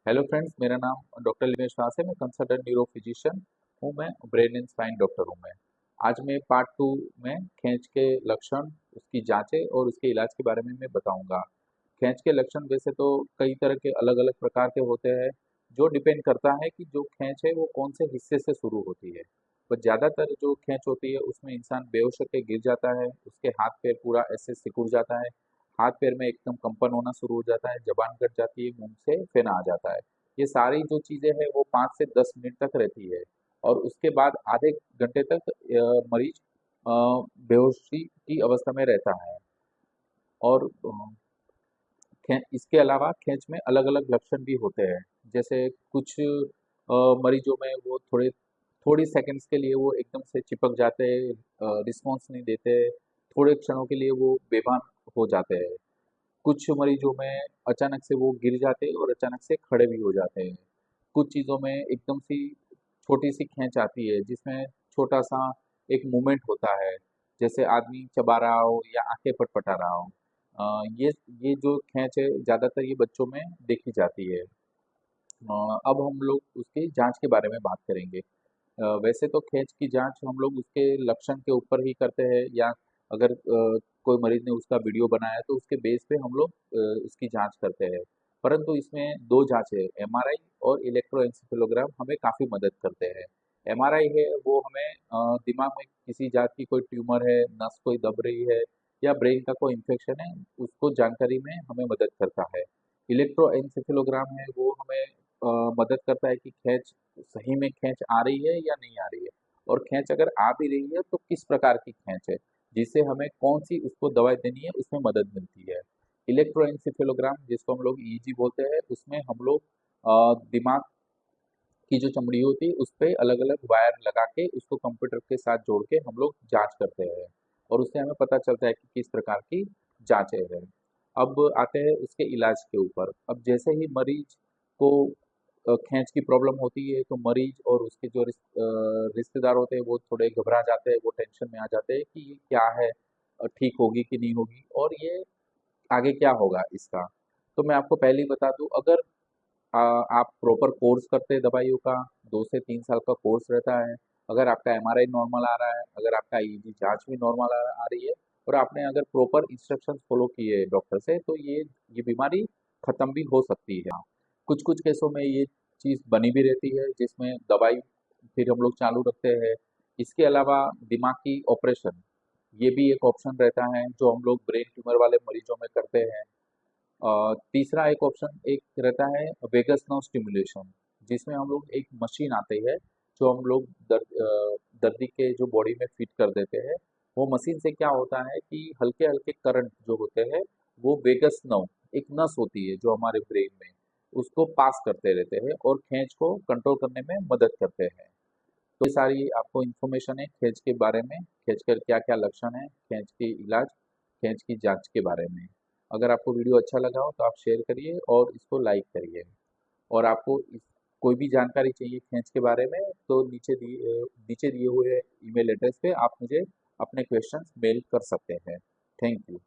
Hello friends, मेरा नाम doctor लिमेश व्यास है। मैं कंसल्टेंट न्यूरो फिजिशियन हूँ। मैं ब्रेन एंड स्पाइन डॉक्टर हूँ। मैं आज मैं पार्ट 2 में खींच के लक्षण, उसकी जांचें और उसके इलाज के बारे में मैं बताऊंगा। खींच के लक्षण वैसे तो कई तरह के अलग अलग प्रकार के होते हैं, जो डिपेंड करता है कि जो खींच है वो कौन से हिस्से से शुरू होती है। पर ज़्यादातर जो खींच होती है उसमें इंसान बेहोश होकर गिर जाता है, उसके हाथ पैर पूरा ऐसे सिकुड़ जाता है, हाथ पैर में एकदम कंपन होना शुरू हो जाता है, जबान कट जाती है, मुंह से फेना आ जाता है। ये सारी जो चीज़ें हैं वो 5 से 10 मिनट तक रहती है और उसके बाद आधे घंटे तक मरीज अ, बेहोशी की अवस्था में रहता है। और इसके अलावा खींच में अलग अलग लक्षण भी होते हैं। जैसे कुछ मरीजों में वो थोड़ी सेकंड्स के लिए वो एकदम से चिपक जाते हैं, रिस्पॉन्स नहीं देते, थोड़े क्षणों के लिए वो बेभान हो जाते हैं। कुछ मरीजों में अचानक से वो गिर जाते हैं और अचानक से खड़े भी हो जाते हैं। कुछ चीज़ों में एकदम सी छोटी सी खींच आती है, जिसमें छोटा सा एक मूवमेंट होता है, जैसे आदमी चबा रहा हो या आंखें पटपटा रहा हो। ये जो खींच है ज़्यादातर ये बच्चों में देखी जाती है। अब हम लोग उसकी जांच के बारे में बात करेंगे। वैसे तो खींच की जांच हम लोग उसके लक्षण के ऊपर ही करते हैं, या अगर कोई मरीज ने उसका वीडियो बनाया तो उसके बेस पे हम लोग उसकी जांच करते हैं। परंतु इसमें दो जांच है, एमआरआई और इलेक्ट्रोएंसेफेलोग्राम, हमें काफ़ी मदद करते हैं। एमआरआई है वो हमें दिमाग में किसी जात की कोई ट्यूमर है, नस कोई दब रही है या ब्रेन का कोई इन्फेक्शन है, उसको जानकारी में हमें मदद करता है। इलेक्ट्रोएंसेफेलोग्राम है वो हमें मदद करता है कि खींच सही में खींच आ रही है या नहीं आ रही है, और खींच अगर आ भी रही है तो किस प्रकार की खींच है, जिससे हमें कौन सी उसको दवाई देनी है उसमें मदद मिलती है। इलेक्ट्रोएंसेफेलोग्राम जिसको हम लोग ईईजी बोलते हैं, उसमें हम लोग दिमाग की जो चमड़ी होती है उस पे अलग अलग वायर लगा के उसको कंप्यूटर के साथ जोड़ के हम लोग जांच करते हैं, और उससे हमें पता चलता है कि किस प्रकार की जांचें हैं। अब आते हैं उसके इलाज के ऊपर। अब जैसे ही मरीज को खींच की प्रॉब्लम होती है तो मरीज और उसके जो रिश्तेदार होते हैं वो थोड़े घबरा जाते हैं, वो टेंशन में आ जाते हैं कि ये क्या है, ठीक होगी कि नहीं होगी, और ये आगे क्या होगा इसका। तो मैं आपको पहले ही बता दूं, अगर आप प्रॉपर कोर्स करते हैं दवाइयों का, 2 से 3 साल का कोर्स रहता है, अगर आपका एमआरआई नॉर्मल आ रहा है, अगर आपका ईईजी जांच भी नॉर्मल आ रही है, और आपने अगर प्रॉपर इंस्ट्रक्शंस फॉलो किए डॉक्टर से, तो ये बीमारी खत्म भी हो सकती है। कुछ कुछ केसों में ये चीज़ बनी भी रहती है, जिसमें दवाई फिर हम लोग चालू रखते हैं। इसके अलावा दिमाग की ऑपरेशन, ये भी एक ऑप्शन रहता है जो हम लोग ब्रेन ट्यूमर वाले मरीजों में करते हैं। तीसरा एक ऑप्शन एक रहता है वेगस नर्व स्टिमुलेशन, जिसमें हम लोग एक मशीन आती है जो हम लोग दर्दी के जो बॉडी में फिट कर देते हैं। वो मशीन से क्या होता है कि हल्के हल्के करंट जो होते हैं वो वेगस नर्व, एक नस होती है जो हमारे ब्रेन में, उसको पास करते रहते हैं और खींच को कंट्रोल करने में मदद करते हैं। तो ये सारी आपको इन्फॉर्मेशन है खींच के बारे में, खींच कर क्या क्या लक्षण है, खींच की इलाज, खींच की जांच के बारे में। अगर आपको वीडियो अच्छा लगा हो तो आप शेयर करिए और इसको लाइक करिए। और आपको कोई भी जानकारी चाहिए खींच के बारे में तो नीचे दिए हुए ईमेल एड्रेस पे आप मुझे अपने क्वेश्चंस मेल कर सकते हैं। Thank you.